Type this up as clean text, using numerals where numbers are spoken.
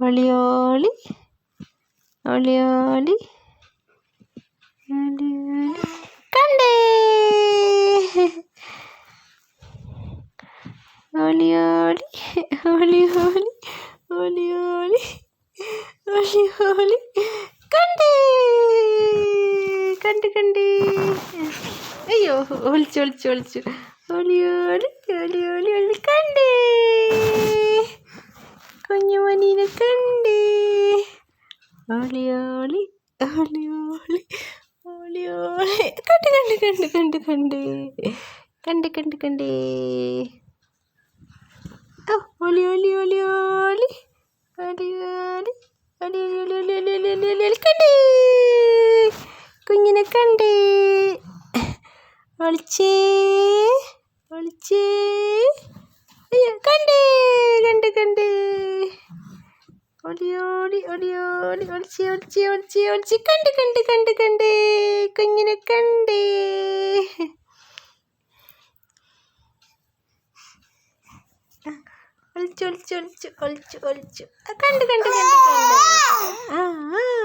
ഒളിയോളി ഒളിയോളി കണ്ടേ ഒളിയോളി ഒളിയോളി ഒളിയോളി ഒളിയോളി കണ്ടേ കണ്ടേ അയ്യോ ഒളിച്ചു ഒളിയോളി ഒളിയോളി ഒളി കണ്ടേ കുഞ്ഞുമണീനെ കണ്ടേ ഒളിയോളി ഒളിയോളി ഒളിയോളി കണ്ടേ ഓ ഒളിയോളി ഒളിയോളി ഒളിയോളി ഒളിയോളി കണ്ടേ കുഞ്ഞിനെ കണ്ടേ ഒളിച്ചേ അയ്യോ കണ്ടേ ഒളിയോളി ഒളിയോളി ഒളിച്ച് കണ്ടേ കുഞ്ഞിനെ കണ്ടേ ഒളിച്ചു കണ്ടു ആ